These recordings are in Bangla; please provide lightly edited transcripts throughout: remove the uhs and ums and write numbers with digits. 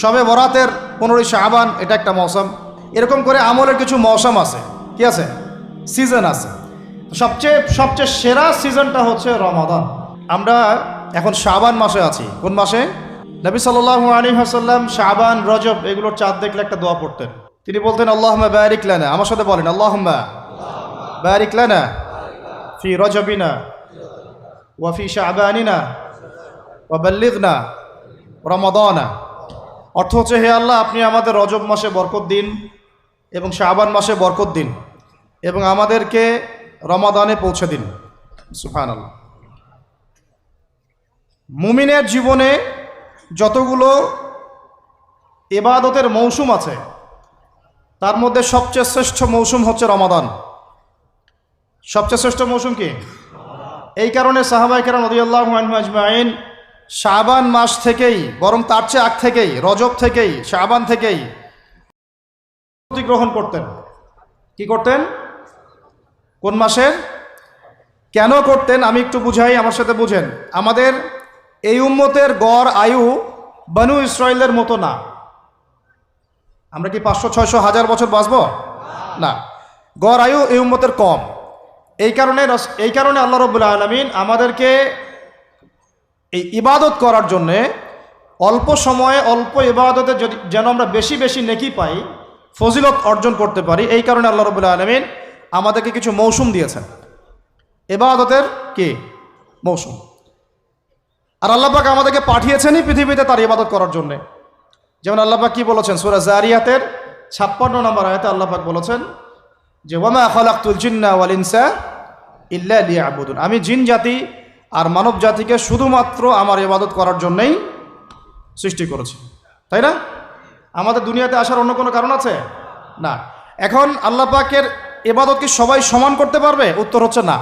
শবে বরাতের 15ই শাবান, এটা একটা মৌসুম। এরকম করে আমলের কিছু মৌসুম আছে, কি আছে, সিজন আছে। সবচেয়ে সেরা সিজনটা হচ্ছে রমাদান। আমরা এখন শাবান মাসে আছি। কোন মাসে? নবী সাল্লাল্লাহু আলাইহি ওয়াসাল্লাম শাবান, রজব এগুলোর চাঁদ দেখলে একটা দোয়া পড়তেন। তিনি বলতেন আল্লাহুম্মা বারিক লানা, আমার সাথে বলেন আল্লাহুম্মা বারিক লানা ফি রজবিনা ওয়া ফি শাবানিনা ওয়া বাল্লিগনা রমাদানা। অর্থ হচ্ছে, হে আল্লাহ, আপনি আমাদের রজব মাসে বরকত দিন এবং শাবান মাসে বরকত দিন এবং আমাদেরকে রমাদানে পৌঁছে দিন। সুবহানাল্লাহ। মুমিনের জীবনে যতগুলো ইবাদতের মৌসুম আছে তার মধ্যে সবচেয়ে শ্রেষ্ঠ মৌসুম হচ্ছে রমাদান। সবচেয়ে শ্রেষ্ঠ মৌসুম কি? এই কারণে সাহাবায়ে কেরাম রাদিয়াল্লাহু আনহুম আজমাইন শাবান মাস থেকেই, বরং তার চেয়ে আগ থেকেই, রজব থেকেই, শাবান থেকেই গ্রহণ করতেন। কি করতেন? কোন মাসের? কেন করতেন আমি একটু বুঝাই, আমার সাথে বুঝেন। আমাদের এই উম্মতের গড় আয়ু বনু ইসরাইলের মতো না। আমরা কি 500, 600, 1000 বছর বাঁচব? না, গড় আয়ু এই উম্মতের কম। এই কারণে আল্লাহ রাব্বুল আলামিন আমাদেরকে এই ইবাদত করার জন্যে অল্প সময়ে অল্প ইবাদতে যেন আমরা বেশি বেশি নেকি পাই, ফজিলত অর্জন করতে পারি, এই কারণে আল্লাহ রাব্বুল আলামিন আমাদেরকে কিছু মৌসুম দিয়েছেন, ইবাদতের কি মৌসুম। আর আল্লাহ পাক আমাদেরকে পাঠিয়েছেনই পৃথিবীতে তার ইবাদত করার জন্যে। যেমন আল্লাহ পাক কি বলেছেন সূরা জারিয়াতের 56 নম্বর আয়াতে আল্লাহ পাক বলেছেন যে ওয়ামা খালাকতুল জিন্না ওয়াল ইনসা ইল্লা লিয়াবুদুন, আমি জিন জাতি আর মানব জাতিকে শুধুমাত্র আমার ইবাদত করার জন্যই সৃষ্টি করেছি। তাই না? আমাদের দুনিয়াতে আসার অন্য কোনো কারণ আছে? না। এখন আল্লাহ পাকের ইবাদত কি সবাই সমান করতে পারবে? উত্তর হচ্ছে না।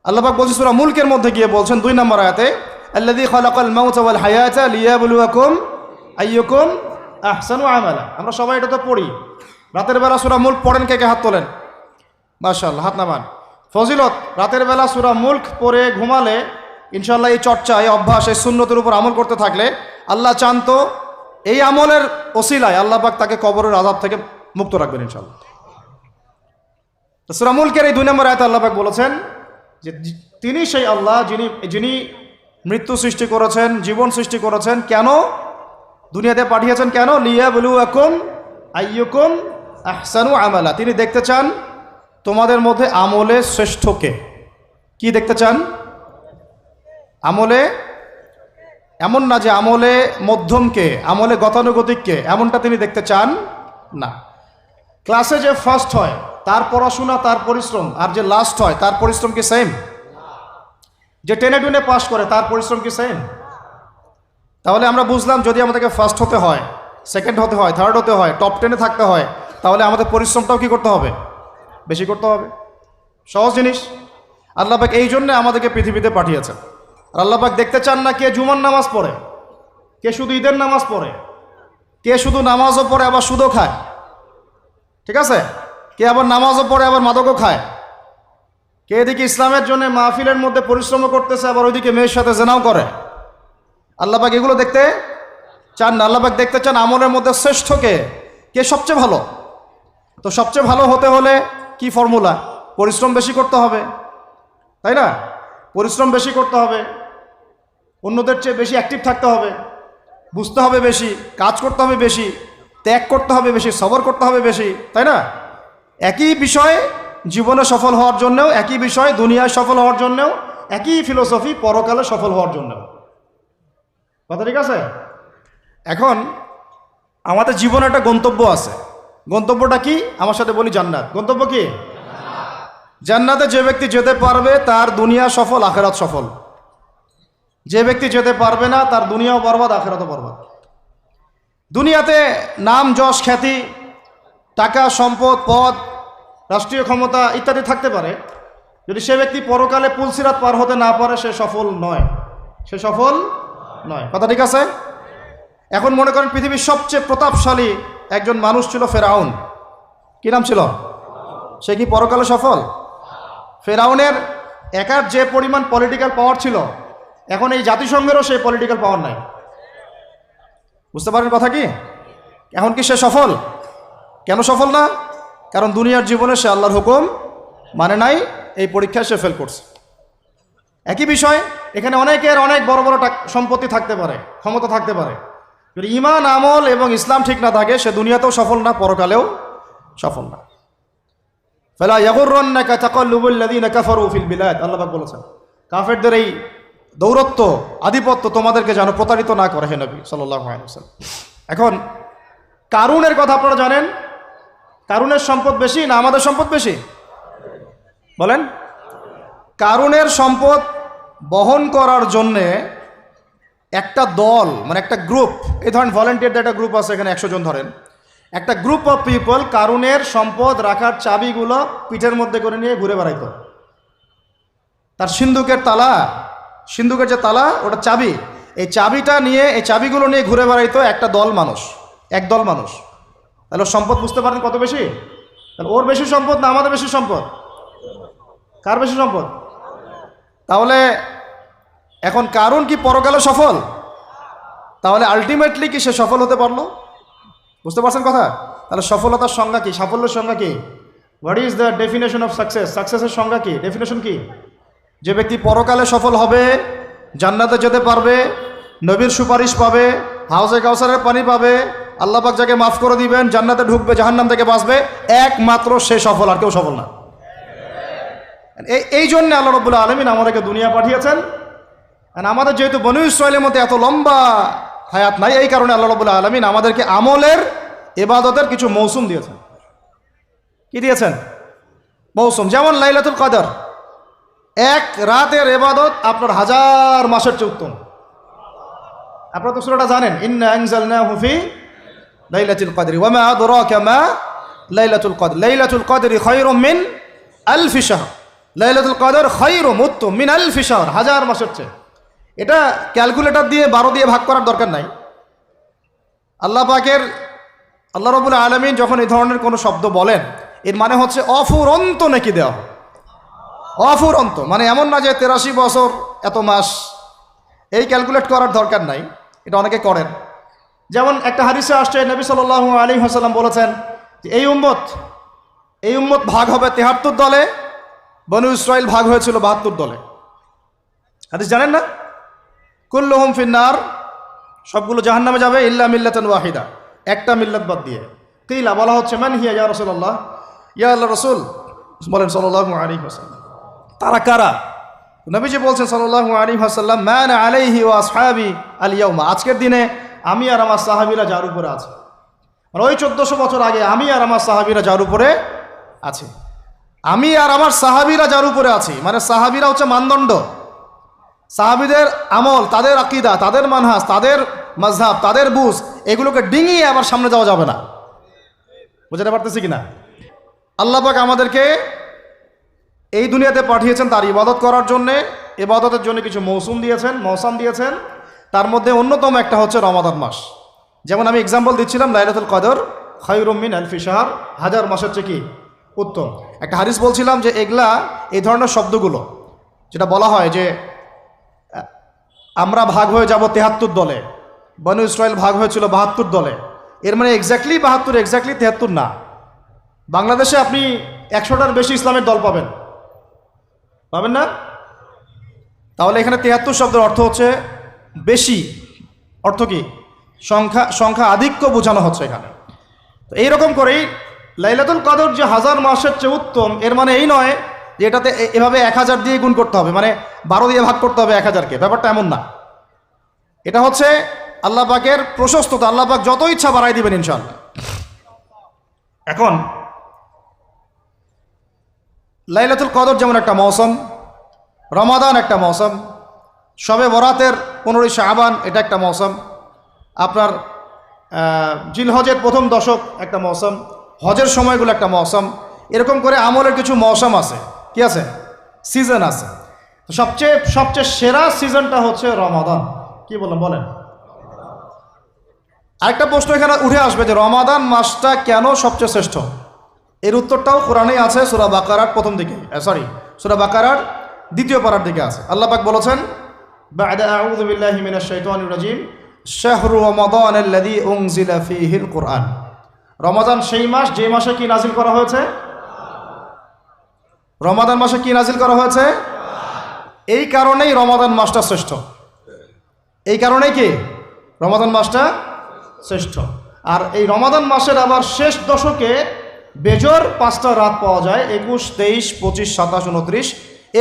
আল্লাহ পাক বলছেন সূরা মুলকের মধ্যে গিয়ে বলছেন 2 নম্বর আয়াতে, আল্লাযী খালাকাল মাউতা ওয়াল হায়াতা লিয়াবলুয়াকুম আইয়ুকুম আহসানু আমালা। আমরা সবাই এটা তো পড়ি। রাতের বেলা সূরা মুলক পড়েন, কে কে হাত তোলেন? মাশাআল্লাহ, হাত নামান। ফজিলত, রাতের বেলা সূরা মুলক পড়ে ঘুমালে ইনশাআল্লাহ এই চর্চা, এই অভ্যাস, এই সুন্নতের উপর আমল করতে থাকলে আল্লাহ চান তো এই আমলের ওসিলায় আল্লাহ পাক তাকে কবরের আযাব থেকে মুক্ত রাখবেন ইনশাআল্লাহ। তো সূরা মুলকের এই 2 নম্বর আয়াতে আল্লাহ পাক বলেছেন যে তিনি সেই আল্লাহ যিনি মৃত্যু সৃষ্টি করেছেন, জীবন সৃষ্টি করেছেন। কেন দুনিয়াতে পাঠিয়েছেন? কেন? লিয়াবলুয়াকুম আইয়ুকুম আহসানু আমালা। তিনি দেখতে চান তোমাদের মধ্যে আমলে শ্রেষ্ঠ কে। কি দেখতে চান? আমলে, এমন না যে আমলে মধ্যম কে, আমলে গতানুগতিক কে, এমনটা তিনি দেখতে চান না। ক্লাসে যে ফার্স্ট হয় তার পড়াশোনা, তার পরিশ্রম, আর যে লাস্ট হয় তার পরিশ্রম কি সেম? যে টেনে টুনে পাস করে তার পরিশ্রম কি সেম? তাহলে আমরা বুঝলাম যদি আমাদেরকে ফার্স্ট হতে হয়, সেকেন্ড হতে হয়, থার্ড হতে হয়, টপ 10-এ থাকতে হয়, তাহলে আমাদের পরিশ্রমটাও কি করতে হবে? বেশি করতে হবে। সহজ জিনিস। আল্লাহ পাক এই জন্যে আমাদেরকে পৃথিবীতে পাঠিয়েছেন। আর আল্লাহ পাক দেখতে চান না কে জুমার নামাজ পড়ে, কে শুধু ঈদের নামাজ পড়ে, কে শুধু নামাজও পড়ে আবার সুদও খায়, ঠিক আছে, কে আবার নামাজও পড়ে আবার মাদকও খায়, কে এদিকে ইসলামের জন্য মাহফিলের মধ্যে পরিশ্রমও করতেছে আবার ওইদিকে মেয়ের সাথে জেনাও করে। আল্লাহ পাক এগুলো দেখতে চান না। আল্লাহ পাক দেখতে চান আমলের মধ্যে শ্রেষ্ঠ কে, কে সবচেয়ে ভালো। তো সবচেয়ে ভালো হতে হলে কি ফর্মুলা? পরিশ্রম বেশি করতে হবে, তাই না? পরিশ্রম বেশি করতে হবে, অন্যদের চেয়ে বেশি অ্যাক্টিভ থাকতে হবে, বুঝতে হবে বেশি, কাজ করতে হবে বেশি, ত্যাগ করতে হবে বেশি, সবর করতে হবে বেশি, তাই না? একই বিষয় জীবনে সফল হওয়ার জন্যও, একই বিষয় দুনিয়ায় সফল হওয়ার জন্যও, একই ফিলোসফি পরকালে সফল হওয়ার জন্যও। কথা ঠিক আছে? এখন আমাদের জীবনে একটা গন্তব্য আছে। গন্তব্যটা কি? আমার সাথে বলি জান্নাত। গন্তব্য কি? জান্নাতে যে ব্যক্তি যেতে পারবে তার দুনিয়া সফল, আখেরাত সফল। যে ব্যক্তি যেতে পারবে না তার দুনিয়াও বরবাদ, আখেরাতও বরবাদ। দুনিয়াতে নাম, যশ, খ্যাতি, টাকা, সম্পদ, পদ, রাষ্ট্রীয় ক্ষমতা ইত্যাদি থাকতে পারে। যদি সে ব্যক্তি পরকালে পুলসিরাত পার হতে না পারে সে সফল নয়, সে সফল নয়। কথা ঠিক আছে? এখন মনে করেন পৃথিবীর সবচেয়ে প্রতাপশালী একজন মানুষ ছিল ফেরাউন। কি নাম ছিল? সে কি পরকালে সফল? ফেরাউনের একার যে পরিমাণ পলিটিক্যাল পাওয়ার ছিল, এখন এই জাতিসংঘেরও সেই পলিটিক্যাল পাওয়ার নাই। বুঝতে পারেন কথা কি? এখন কি সে সফল? কেন সফল না? কারণ দুনিয়ার জীবনে সে আল্লাহর হুকুম মানে নাই, এই পরীক্ষায় সে ফেল করছে। একই বিষয় এখানে অনেকের অনেক বড় বড় সম্পত্তি থাকতে পারে, ক্ষমতা থাকতে পারে, যদি ঈমান আমল এবং ইসলাম ঠিক না থাকে সে দুনিয়াতেও সফল না, পরকালেও সফল না। ফালা ইয়াগুররান্নাকা তাকাল্লুবুল লাযিনা কাফারু ফিল বিলাদ, আল্লাহ পাক বলেছেন কাফেরদের এই দৌরত্ব আধিপত্য তোমাদেরকে যেন প্রতারিত না করে হে নবী সাল্লাল্লাহু আলাইহি ওয়াসাল্লাম। এখন কারুনের কথা আপনারা জানেন, কারুনের সম্পদ বেশি না আমাদের সম্পদ বেশি? বলেন। কারুনের সম্পদ বহন করার জন্যে একটা দল, মানে একটা গ্রুপ, এই ধরেন ভলেন্টিয়ারদের একটা গ্রুপ আছে, এখানে 100 জন ধরেন, একটা গ্রুপ অফ পিপল কারুনের সম্পদ রাখার চাবিগুলো পিঠের মধ্যে করে নিয়ে ঘুরে বেড়াইতো। তার সিন্ধুকের তালা, সিন্ধুকের যে তালা ওটা চাবি, এই চাবিটা নিয়ে, এই চাবিগুলো নিয়ে ঘুরে বেড়াইতো একটা দল মানুষ, একদল মানুষ। তাহলে ওর সম্পদ বুঝতে পারেন কত বেশি? তাহলে ওর বেশি সম্পদ না আমাদের বেশি সম্পদ? কার বেশি সম্পদ? তাহলে এখন কারুন কি পরকালে সফল? তাহলে আলটিমেটলি কি সে সফল হতে পারলো? বুঝতে পারছেন কথা? তাহলে সফলতার সংজ্ঞা কি? সাফল্যের সংজ্ঞা কি? What is the definition of success? সাকসেসের সংজ্ঞা কি? ডেফিনেশন কি? যে ব্যক্তি পরকালে সফল হবে, জান্নাতে যেতে পারবে, নবীর সুপারিশ পাবে, হাউজে কাউসারের পানি পাবে, আল্লাহ পাক যাকে মাফ করে দিবেন, জান্নাতে ঢুকবে, জাহান্নাম থেকে বাঁচবে, একমাত্র সে সফল, আর কেউ সফল না। এই জন্য আল্লাহ রাব্বুল আলামিন আমাদেরকে দুনিয়া পাঠিয়েছেন। আমাদের যেহেতু বনু ইসরাইলের মধ্যে এত লম্বা হায়াত নাই, এই কারণে আল্লাহ রাব্বুল আলামিন আমাদেরকে আমলের, ইবাদতের কিছু মৌসুম দিয়েছেন। কি দিয়েছেন? মৌসুম। যেমন লাইলাতুল কদর, এক রাতের ইবাদত আপনার 1000 মাসের চেয়ে উত্তম। আপনারা তো সূরাটা জানেন, ইন্না আনজালনাহু ফি লাইলাতুল কদরি ওয়া মা আদরাকা মা লাইলাতুল কদর, লাইলাতুল কদরি খায়রুম মিন আলফি শাহর, লাইলাতুল কদর খায়রুম উত্তম মিন আলফি শাহর, 1000 মাসের চেয়ে। এটা ক্যালকুলেটর দিয়ে 12 দিয়ে ভাগ করার দরকার নাই। আল্লাহ পাকের, আল্লাহ রাব্বুল আলামিন যখন এই ধরনের কোনো শব্দ বলেন, এর মানে হচ্ছে অফুরন্ত নেকি দেওয়া। অফুরন্ত মানে এমন না যে 83 বছর এত মাস, এই ক্যালকুলেট করার দরকার নাই, এটা অনেকে করেন। যেমন একটা হাদিসে আসছে, নবী সাল্লাল্লাহু আলাইহি ওয়াসাল্লাম বলেছেন যে এই উম্মত ভাগ হবে 73 দলে, বনু ইসরাইল ভাগ হয়েছিল 72 দলে। হাদিস জানেন না? কুল্লুহুম ফিন্নার, সবগুলো জাহান্নামে যাবে, ইল্লা মিল্লাতান ওয়াহিদা, একটা মিল্লাত বাদ দিয়ে। কিলা, বলা হচ্ছে মান হিয়া ইয়া রাসূলুল্লাহ, ইয়া আল্লাহর রাসূল বলেন সাল্লাল্লাহু আলাইহি ওয়াসাল্লাম তারা কারা? নবীজি বলছেন সাল্লাল্লাহু আলাইহি ওয়াসাল্লাম মান আলাইহি ওয়া আসহাবি আল ইয়াউমা, আজকের দিনে আমি আর আমার সাহাবীরা যার উপরে আছে। মানে ওই 1400 বছর আগে আমি আর আমার সাহাবীরা যার উপরে আছে, আমি আর আমার সাহাবীরা যার উপরে আছি, মানে সাহাবীরা হচ্ছে মানদণ্ড। সাহাবীদের আমল, তাদের আকীদা, তাদের মানহাজ, তাদের মাযহাব, তাদের বুঝ, এগুলোকে ডিঙিয়ে আবার সামনে যাওয়া যাবে না। বুঝতে পারতেছি কিনা? আল্লাহ পাক আমাদেরকে এই দুনিয়াতে পাঠিয়েছেন তার ইবাদত করার জন্যে, ইবাদতের জন্য কিছু মৌসুম দিয়েছেন, মৌসাম দিয়েছেন। তার মধ্যে অন্যতম একটা হচ্ছে রমাদান মাস। যেমন আমি এক্সাম্পল দিচ্ছিলাম, লাইলাতুল কদর খায়রুম মিন আলফি শাহর, 1000 মাসের চেয়ে কি উত্তম। একটা হাদিস বলছিলাম যে এগুলা, এই ধরনের শব্দগুলো যেটা বলা হয় যে আমরা ভাগ হয়ে যাব 73 দলে, বনু ইসরাইল ভাগ হয়েছিল 72 দলে, এর মানে এক্স্যাক্টলি 72, এক্স্যাক্টলি 73 না। বাংলাদেশে আপনি 100টার বেশি ইসলামের দল পাবেন না? তাহলে এখানে 73 শব্দের অর্থ হচ্ছে বেশি, অর্থ কি? সংখ্যা আধিক্য বোঝানো হচ্ছে এখানে। তো এইরকম করেই লাইলাতুল কদর যে 1000 মাসের চেয়ে উত্তম, এর মানে এই নয় যে এটাতে এভাবে 1000 দিয়ে গুণ করতে হবে, মানে 12 দিয়ে ভাগ করতে হবে 1000কে, ব্যাপারটা এমন না। এটা হচ্ছে আল্লাহ পাকের প্রশস্ততা, আল্লাহ পাক যত ইচ্ছা বাড়াই দিবেন ইনশাআল্লাহ। এখন লাইলাতুল কদর যেমন একটা মৌসুম, রমাদান একটা মৌসুম, শবে বরাতের 15ই শাবান এটা একটা মৌসুম, আপনার জিলহজের প্রথম দশক একটা মৌসুম, হজের সময়গুলো একটা মৌসুম, এরকম করে আমলের কিছু মৌসুম আছে। কি আছে? সিজন আছে। তো সবচেয়ে সেরা সিজনটা হচ্ছে রমাদান। কি বলেন? আরেকটা প্রশ্ন এখানে উঠে আসবে যে রমাদান মাসটা কেন সবচেয়ে শ্রেষ্ঠ? এর উত্তরটাও কোরআনেই আছে, সূরা বাকারার প্রথম দিকে, সূরা বাকারার 2য় পারার দিকে আছে। আল্লাহ পাক বলেছেন, বা'দা আউযু বিল্লাহি মিনাশ শাইতানির রাজিম, শাহরু রমাদানাল্লাযী উনজিলা ফীহিল কুরআন। রমাদান সেই মাস যে মাসে কি নাজিল করা হয়েছে? রমাদান মাসে কি নাজিল করা হয়েছে? এই কারণেই রমাদান মাসটা শ্রেষ্ঠ। এই কারণেই কি রমাদান মাসটা শ্রেষ্ঠ। আর এই রমাদান মাসের আবার শেষ দশকে বেজোর 5টা রাত পাওয়া যায়, 21, 23, 25, 27, 29।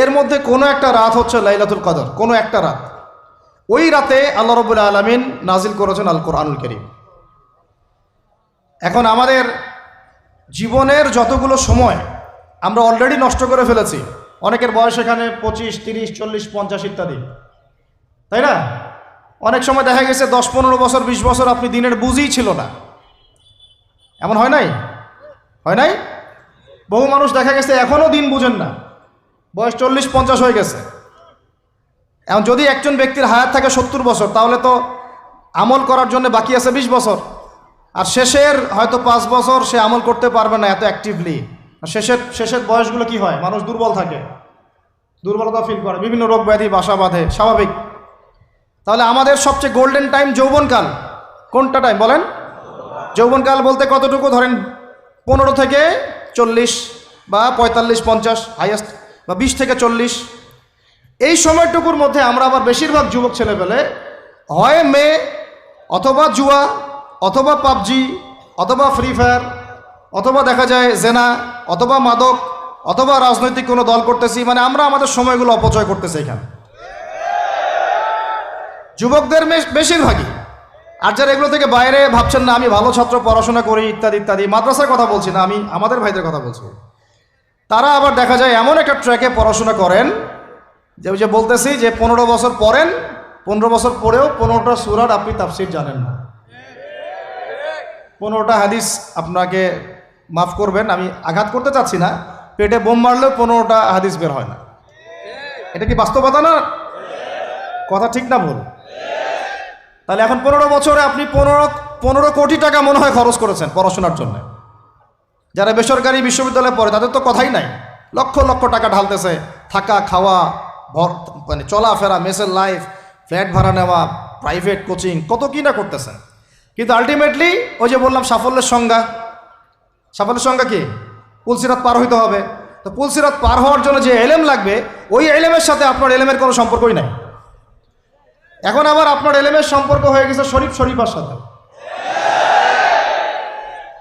এর মধ্যে কোনো একটা রাত হচ্ছে লাইলাতুল কদর, কোনো একটা রাত। ওই রাতে আল্লাহ রাব্বুল আলামিন নাজিল করেছেন আল কোরআনুল কারীম। এখন আমাদের জীবনের যতগুলো সময় আমরা অলরেডি নষ্ট করে ফেলেছি। অনেকের বয়স এখানে 25, 30, 40, 50 ইত্যাদি, তাই না? অনেক সময় দেখা গেছে 10, 15 বছর, 20 বছর আপনি দিনের বুঝই ছিল না। এমন হয় নাই? হয় নাই? বহু মানুষ দেখা গেছে এখনও দিন বুঝেন না, বয়স 40, 50 হয়ে গেছে। এখন যদি একজন ব্যক্তির হায়াত থাকে 70 বছর, তাহলে তো আমল করার জন্য বাকি আছে 20 বছর। আর শেষের হয়তো 5 বছর সে আমল করতে পারবে না এত অ্যাক্টিভলি। শেষের বয়সগুলো কি হয়? মানুষ দুর্বল থাকে, দুর্বলতা ফিল করে, বিভিন্ন রোগ ব্যাধি বাসা বাঁধে, স্বাভাবিক। তাহলে আমাদের সবচেয়ে গোল্ডেন টাইম যৌবনকাল। কোনটা টাইম বলেন? যৌবনকাল বলতে কতটুকু? ধরেন 15 থেকে 40 বা 45, 50 হাইয়েস্ট, বা 20 থেকে 40। এই সময়টুকুর মধ্যে আমরা আবার বেশিরভাগ যুবক ছেলেপেলে হয় মেয়ে, অথবা জুয়া, অথবা পাবজি, অথবা ফ্রি ফায়ার, অথবা দেখা যায় জেনা, অথবা মাদক, অথবা রাজনৈতিক কোনো দল করতেছি। মানে আমরা আমাদের সময়গুলো অপচয় করতেছি এখানে, যুবকদের বেশিরভাগই। আর যারা এগুলো থেকে বাইরে ভাবছেন না আমি ভালো ছাত্র, পড়াশোনা করি ইত্যাদি ইত্যাদি, মাদ্রাসার কথা বলছি না, আমি আমাদের ভাইদের কথা বলছি, তারা আবার দেখা যায় এমন একটা ট্র্যাকে পড়াশোনা করেন যে বলতেছি যে 15 বছর পড়েন, 15 বছর পরেও 15টা সূরার আপনি তাফসীর জানেন না, 15টা হাদিস। আপনাকে মাফ করবেন, আমি আঘাত করতে চাচ্ছি না, পেটে বোম মারলেও 15টা হাদিস বের হয় না। এটা কি বাস্তবতা না? কথা ঠিক না ভুল? তাহলে এখন 15 বছরে আপনি 15 কোটি টাকা মনে হয় খরচ করেছেন পড়াশোনার জন্য। যারা বেসরকারি বিশ্ববিদ্যালয়ে পড়ে তাদের তো কথাই নাই, লক্ষ লক্ষ টাকা ঢালতেছে, থাকা খাওয়া, মানে চলাফেরা, মেসের লাইফ, ফ্ল্যাট ভাড়া নেওয়া, প্রাইভেট কোচিং, কত কি না করতেছেন। কিন্তু আলটিমেটলি ওই যে বললাম সাফল্যের সংজ্ঞা কি? পুলসিরাত পার হইতে হবে। তো পুলসিরাত পার হওয়ার জন্য যে এলেম লাগবে, ওই এলেমের সাথে আপনার এলেমের কোনো সম্পর্কই নাই। এখন আবার আপনার এলেমের সম্পর্ক হয়ে গেছে শরীফার সাথে।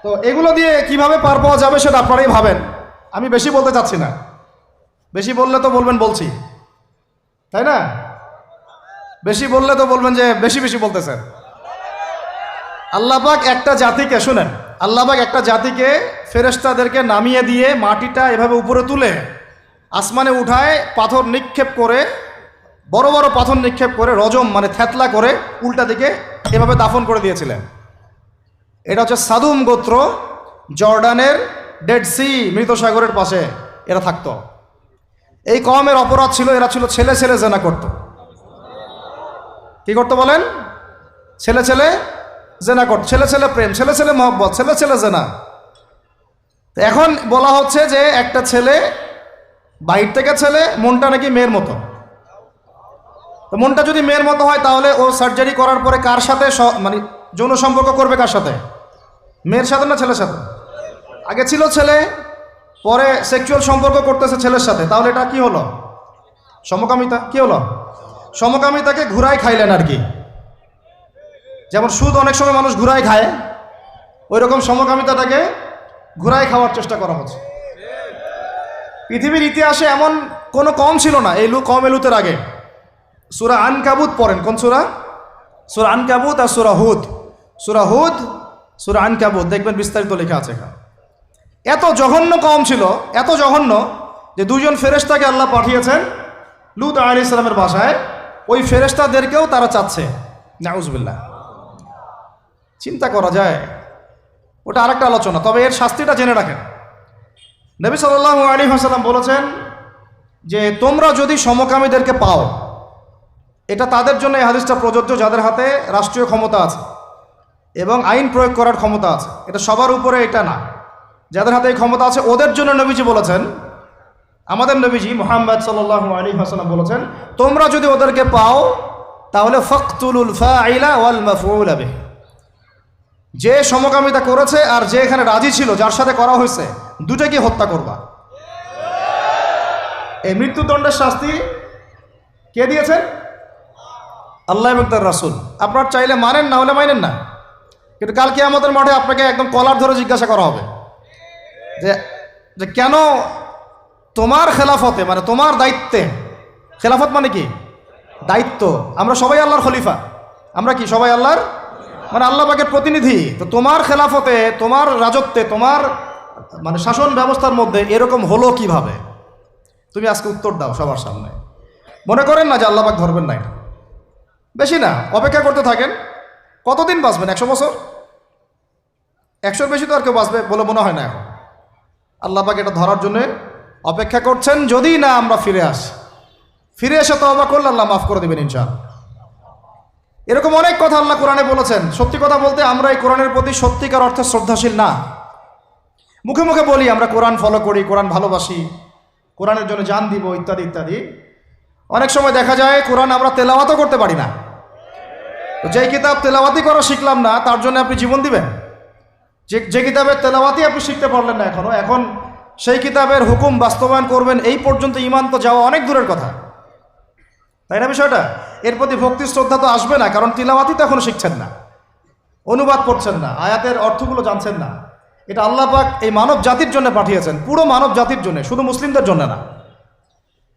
তো এগুলো দিয়ে কিভাবে পার পাওয়া যাবে সেটা আপনারাই ভাবেন, আমি বেশি বলতে চাচ্ছি না। বেশি বললে তো বলবেন বলছি, তাই না? বেশি বললে তো বলবেন যে বেশি বেশি বলতেছেন। আল্লাহ পাক একটা জাতিকে, শুনেন, আল্লাহ পাক একটা জাতিকে ফেরেশতাদেরকে নামিয়ে দিয়ে মাটিটা এভাবে উপরে তুলে আসমানে উঠায়, পাথর নিক্ষেপ করে, বড় বড় পাথর নিক্ষেপ করে, রজম মানে থেতলা করে উল্টা দিকে এভাবে দাফন করে দিয়েছিলেন। এটা হচ্ছে সাদুম গোত্র, জর্ডানের ডেড সি, মৃত সাগরের পাশে এরা থাকতো। এই কওমের অপরাধ ছিল, এরা ছিল ছেলে ছেলে জেনা করত। কি করতো বলেন? ছেলে ছেলে জেনা করত, ছেলে ছেলে প্রেম, ছেলে ছেলে মহব্বত, ছেলে ছেলে জেনা। এখন বলা হচ্ছে যে একটা ছেলে, বাইর থেকে ছেলে, মনটা নাকি মেয়ের মতো। তো মনটা যদি মেয়ের মতো হয় তাহলে ও সার্জারি করার পরে কার সাথে মানে যৌন সম্পর্ক করবে? কার সাথে? মেয়ের সাথে না ছেলের সাথে? আগে ছিল ছেলে, পরে সেক্সুয়াল সম্পর্ক করতেছে ছেলের সাথে, তাহলে এটা কি হলো? সমকামিতা। কি হলো? সমকামিতাকে ঘুরাই খাইলেন আর কি। যেমন সুদ অনেক সময় মানুষ ঘুরাই খায়, ওই রকম সমকামিতাটাকে ঘুরাই খাওয়ার চেষ্টা করা হচ্ছে। পৃথিবীর ইতিহাসে এমন কোনো কম ছিল না এই কম এলুতের আগে। সূরা আনকাবুত পড়েন। কোন সূরা? সূরা আনকাবুত আর সূরা হুদ। সূরা হুদ, সূরা আনকাবুত, দেখবেন বিস্তারিত লেখা আছে এখানে। এত জঘন্য কম ছিল, এত জঘন্য যে দুজন ফেরেশতাকে আল্লাহ পাঠিয়েছেন লূত আলাইহিস সালামের বাসায়। ওই ফেরেশতাদেরকেও তারা চাচ্ছে। নাউজুবিল্লাহ। চিন্তা করা যায়, ওটা আরেকটা আলোচনা। তবে এর শাস্তিটা জেনে রাখেন। নবী সাল্লাল্লাহু আলাইহি ওয়াসাল্লাম বলেছেন যে তোমরা যদি সমকামীদেরকে পাও, এটা তাদের জন্য এই হাদিসটা প্রযোজ্য যাদের হাতে রাষ্ট্রীয় ক্ষমতা আছে এবং আইন প্রয়োগ করার ক্ষমতা আছে। এটা সবার উপরে এটা না, যাদের হাতে এই ক্ষমতা আছে ওদের জন্য নবীজি বলেছেন, আমাদের নবীজি মুহাম্মদ সাল্লাল্লাহু আলাইহি ওয়াসাল্লাম বলেছেন, তোমরা যদি ওদেরকে পাও তাহলে ফাকতুলুল ফাইলা ওয়াল মাফউল বিহি, যে সমকামিতা করেছে আর যে এখানে রাজি ছিল, যার সাথে করা হয়েছে, দুটাকে হত্যা করবা। এই মৃত্যুদণ্ডের শাস্তি কে দিয়েছেন? আল্লাহ এবং তার রাসূল। আপনার চাইলে মানেন, না হলে মানেন না, কিন্তু কাল কিয়ামতের মাঠে আপনাকে একদম কলার ধরে জিজ্ঞাসা করা হবে যে কেন তোমার খেলাফতে, মানে তোমার দায়িত্বে, খেলাফত মানে কি? দায়িত্ব। আমরা সবাই আল্লাহর খলিফা, আমরা কি সবাই আল্লাহর, মানে আল্লাহ পাকের প্রতিনিধি। তো তোমার খেলাফতে, তোমার রাজত্বে, তোমার মানে শাসন ব্যবস্থার মধ্যে এরকম হলো কিভাবে? তুমি আজকে উত্তর দাও সবার সামনে। মনে করেন না যে আল্লাহ পাক ধরবেন না, বেশি না, অপেক্ষা করতে থাকেন। কতদিন বাঁচবেন? 100 বছর? 100-র বেশি তো আর কেউ বাঁচবে বলে মনে হয় না এখন। আল্লাহ পাক এটা ধরার জন্য অপেক্ষা করছেন, যদি না আমরা ফিরে আসি। ফিরে এসে তওবা করলে আল্লাহ মাফ করে দেবেন ইনশাআল্লাহ। এরকম অনেক কথা আল্লাহ কোরআনে বলেছেন। সত্যি কথা বলতে আমরা এই কোরআনের প্রতি সত্যিকার অর্থে শ্রদ্ধাশীল না। মুখে মুখে বলি আমরা কোরআন ফলো করি, কোরআন ভালোবাসি, কোরআনের জন্য জান দিব, ইত্যাদি ইত্যাদি। অনেক সময় দেখা যায় কোরআন আমরা তেলাওয়াতও করতে পারি না। তো যেই কিতাব তেলাওয়াতি করা শিখলাম না, তার জন্য আপনি জীবন দিবেন? যে কিতাবের তেলাওয়াতি আপনি শিখতে পারলেন না এখনো, এখন সেই কিতাবের হুকুম বাস্তবায়ন করবেন, এই পর্যন্ত ঈমান তো যাওয়া অনেক দূরের কথা, তাই না বিষয়টা? এর প্রতি ভক্তি শ্রদ্ধা তো আসবে না, কারণ তিলাওয়াতি তো এখনো শিখছেন না, অনুবাদ করছেন না, আয়াতের অর্থগুলো জানছেন না। এটা আল্লাহ পাক এই মানব জাতির জন্য পাঠিয়েছেন, পুরো মানব জাতির জন্য, শুধু মুসলিমদের জন্য না।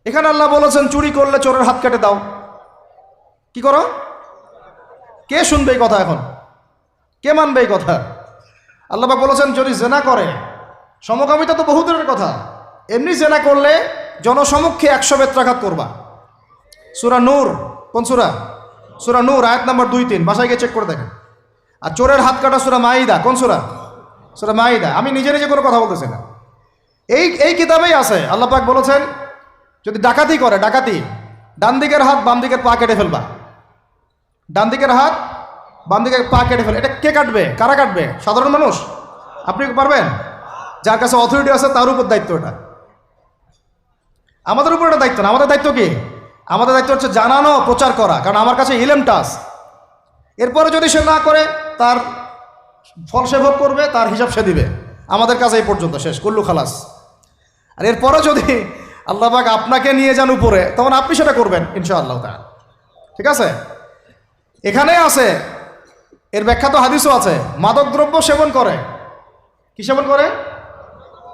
এখানে আল্লাহ বলেছেন চুরি করলে চোরের হাত কেটে দাও। কি করো? কে শুনবে এই কথা? এখন কে মানবে এই কথা? আল্লাহ পাক বলেছেন যদি জেনা করে, সমকামিতা তো বহু দূরের কথা, এমনি জেনা করলে জনসমক্ষে 100 বেত্রাঘাত করবা। সূরা নূর, কোন সূরা? সূরা নূর, আয়াত নাম্বার 2-3, বাসায় গিয়ে চেক করে দেখেন। আর চোরের হাত কাটা সূরা মাইদা, কোন সূরা? সূরা মাইদা। আমি নিজে নিজে কোনো কথা বলতেছি না, এই কিতাবেই আছে। আল্লাহ পাক বলেছেন যদি ডাকাতি করে, ডাকাতি, ডান দিকের হাত বাম দিকের পা কেটে ফেলবা। ডান দিকের হাত বাম দিকের পা কেটে ফেল। এটা কে কাটবে? কারা কাটবে? সাধারণ মানুষ? আপনি পারবেন? যার কাছে অথরিটি আছে তার উপর দায়িত্ব এটা, আমাদের উপর এটা দায়িত্ব না। আমাদের দায়িত্ব কি? আমাদের দায়িত্ব হচ্ছে জানানো, প্রচার করা, কারণ আমার কাছে ইলমটা আছে। এরপরে যদি সে না করে, তার ফল সে ভোগ করবে, তার হিসাব সে দিবে। আমাদের কাছে এই পর্যন্ত শেষ, কুল্লু খালাস। আর এরপরে যদি আল্লাহ পাক আপনাকে নিয়ে যান উপরে, তখন আপনি সেটা করবেন ইনশাআল্লাহ তাআলা। ঠিক আছে? এখানে আছে, এর ব্যাখ্যা তো হাদিসও আছে। মাদক দ্রব্য সেবন করে, কি সেবন করে?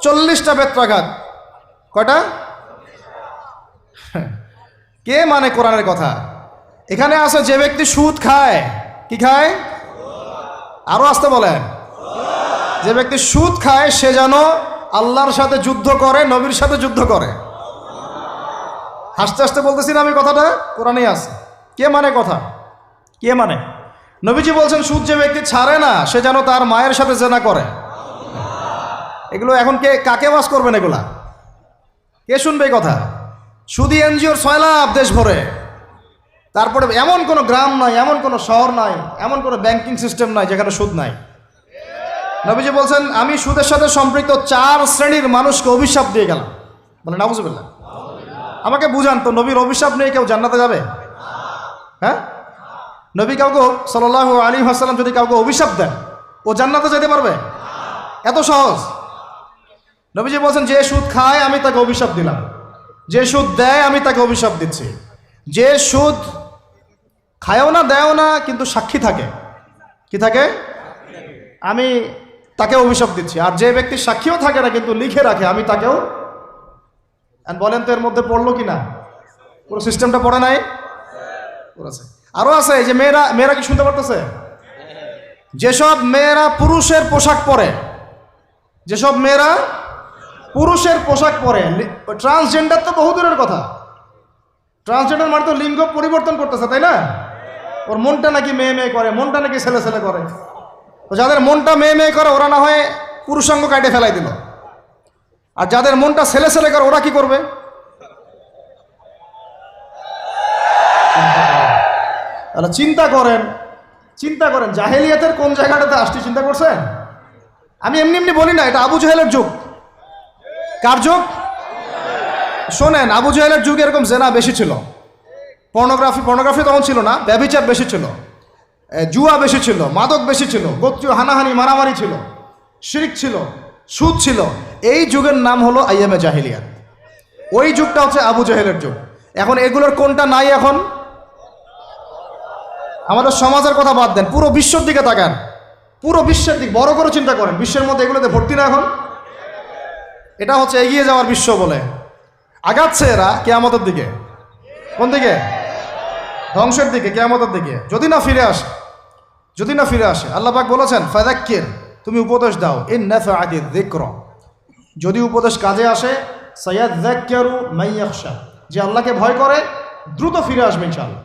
40টা বেত্রাঘাত। কয়টা? কে মানে কোরআনের কথা? এখানে আছে যে ব্যক্তি সুদ খায়, কি খায়? আরো আসতে বলেন। যে ব্যক্তি সুদ খায় সে যেন আল্লাহর সাথে যুদ্ধ করে, নবীর সাথে যুদ্ধ করে। হাসতে হাসতে বলতেছি না আমি, কথাটা কোরআনেই আছে। কে মানে কথা? কে মানে? নবীজি বলছেন সুদ যে ব্যক্তি ছাড়ে না সে যেন তার মায়ের সাথে জেনা করে। এগুলো এখন কে কাকে ওয়াজ করবেন? এগুলা কে শুনবে এই কথা? সুদী এনজিওর 6 লাখ দেশ ভরে, তারপরে এমন কোনো গ্রাম নাই, এমন কোনো শহর নাই, এমন কোনো ব্যাংকিং সিস্টেম নাই যেখানে সুদ নাই। নবীজি বলছেন আমি সুদের সাথে সম্পৃক্ত 4 শ্রেণীর মানুষকে অভিশাপ দিয়ে গেলাম। বলে নাউজুবিল্লাহ। আমাকে বুঝান তো, নবীর অভিশাপ নিয়ে কেউ জান্নাতে যাবে? হ্যাঁ? নবী কাউকে সাল্লাল্লাহু আলাইহি ওয়াসাল্লাম যদি কাউকে অভিশাপ দেন, ও জান্নাতে যেতে পারবে? এত সহজ? নবীজি বলছেন যে সুদ খায় আমি তাকে অভিশাপ দিলাম, যে সুদ দেয় আমি তাকে অভিশাপ দিচ্ছি। যে সুদ খায়ও না দেয়ও না কিন্তু সাক্ষী থাকে, কি থাকে? আমি তাকে অভিশাপ দিচ্ছি। আর যে ব্যক্তি সাক্ষীও থাকে না কিন্তু লিখে রাখে, আমি তাকেও। বলেন তো এর মধ্যে পড়লো কি না? পুরো সিস্টেমটা পড়ে নাই? পড়েছে। আরো আছে, এই যে মেয়েরা কি শুনতে পারতেছে? যেসব মেয়েরা পুরুষের পোশাক পরে, যেসব মেয়েরা পুরুষের পোশাক পরে, ট্রান্সজেন্ডার তো বহু দূরের কথা। ট্রান্সজেন্ডার মানে তো লিঙ্গ পরিবর্তন করতেছে, তাই না? ওর মনটা নাকি মেয়ে মেয়ে করে, মনটা নাকি ছেলে ছেলে করে। তো যাদের মনটা মেয়ে মেয়ে করে ওরা না হয় পুরুষাঙ্গ কাটে ফেলাই দিল, আর যাদের মনটা ছেলে ছেলে করে ওরা কি করবে? তাহলে চিন্তা করেন, চিন্তা করেন জাহেলিয়াতের কোন জায়গাটাতে আসছে, চিন্তা করছেন? আমি এমনি এমনি বলি না, এটা আবু জাহেলের যুগ। কার যুগ? শোনেন, আবু জাহেলের যুগে এরকম জেনা বেশি ছিল। পর্নোগ্রাফি তখন ছিল না, ব্যভিচার বেশি ছিল, জুয়া বেশি ছিল, মাদক বেশি ছিল, গোত্রীয় হানাহানি মারামারি ছিল, শিরক ছিল, সুদ ছিল। এই যুগের নাম হলো আইয়ামে জাহিলিয়াত। ওই যুগটা হচ্ছে আবু জাহেলের যুগ। এখন এগুলোর কোনটা নাই? এখন আমাদের সমাজের কথা বাদ দেন, পুরো বিশ্বের দিকে তাকান, পুরো বিশ্বের দিক বড় করে চিন্তা করেন, বিশ্বের মধ্যে এগুলোতে ভর্তি না এখন? এটা হচ্ছে এগিয়ে যাওয়ার বিশ্ব বলে আগাচ্ছে এরা কিয়ামতের দিকে। কোন দিকে? ধ্বংসের দিকে, কিয়ামতের দিকে, যদি না ফিরে আসে। আল্লাহ পাক বলেছেন ফাযাক্কির, তুমি উপদেশ দাও, ইন নাফাআতি যিকর, যদি উপদেশ কাজে আসে, সায়াযাক্কারু মান ইয়াখশা, যে আল্লাহকে ভয় করে দ্রুত ফিরে আসবে ইনশাআল্লাহ।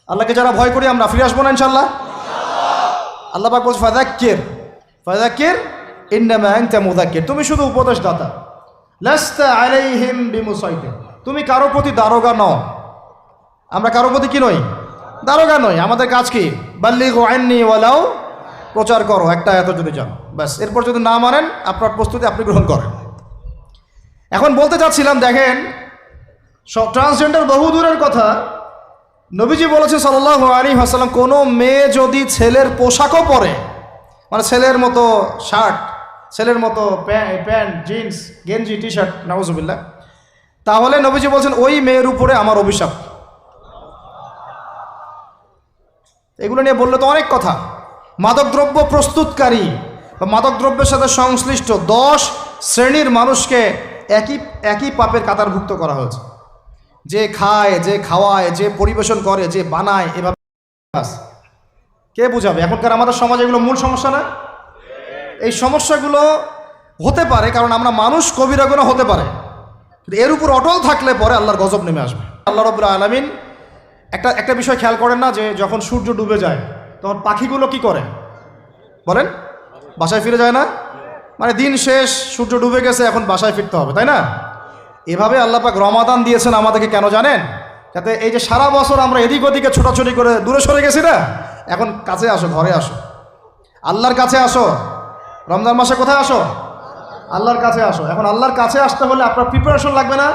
আল্লাহকে যারা ভয় করি আমরা ফিরে আসবো না ইনশাআল্লাহ? আল্লাহ পাক বলছে ফাযাক্কির ইন্নামা আনতা মুযাক্কির, তুমি শুধু উপদেশ দাতা, লাস্তা আলাইহিম বিমুসাইতির, তুমি কারো প্রতি দারোগা নও। আমরা কারো প্রতি কি নই? দারোগা নই। আমাদের কাজ কি? বাল্লিগু আন্নী ওয়ালাউ, প্রচার করো একটা আয়াত যদি জানো, ব্যাস। এরপর যদি না মানেন আপনার প্রস্তুতি আপনি গ্রহণ করেন। এখন বলতে চাচ্ছিলাম, দেখেন সব ট্রান্সজেন্ডার বহু দূরের কথা, নবীজি বলেছেন সাল্লাল্লাহু আলাইহি ওয়াসাল্লাম, কোনো মেয়ে যদি ছেলের পোশাকও পরে, মানে ছেলের মতো শার্ট, ছেলের মতো প্যান্ট, জিন্স, গেঞ্জি, টি শার্ট, নাউজুবিল্লাহ, তাহলে নবীজি বলছেন ওই মেয়ের উপরে আমার অভিশাপ। এগুলো নিয়ে বললে তো অনেক কথা। মাদকদ্রব্য প্রস্তুতকারী বা মাদকদ্রব্যের সাথে সংশ্লিষ্ট 10 শ্রেণীর মানুষকে একই পাপের কাতারভুক্ত করা হয়েছে। যে খায়, যে খাওয়ায়, যে পরিবেশন করে, যে বানায়, এভাবে কে বুঝাবে? এখনকার আমাদের সমাজে এগুলো মূল সমস্যা না? এই সমস্যাগুলো হতে পারে কারণ আমরা মানুষ, কবিরা গুনাহ হতে পারে, কিন্তু এর উপর অটল থাকলে পরে আল্লাহর গজব নেমে আসবে। আল্লাহ রাব্বুল আলামিন একটা বিষয় খেয়াল করেন না, যে যখন সূর্য ডুবে যায় তখন পাখিগুলো কি করে বলেন? বাসায় ফিরে যায় না? মানে দিন শেষ, সূর্য ডুবে গেছে, এখন বাসায় ফিরতে হবে, তাই না? এভাবে আল্লাহ পাক রমাদান দিয়েছেন আমাদেরকে কেন জানেন? যাতে এই যে সারা বছর আমরা এদিক ওদিকে ছোটাছুটি করে দূরে সরে গেছি না, এখন কাছে আসো, ঘরে আসো, আল্লাহর কাছে আসো। রমজান মাসে কোথায় আসো? আল্লাহর কাছে আসো। এখন আল্লাহর কাছে আসতে হলে আপনার প্রিপারেশন লাগবে না?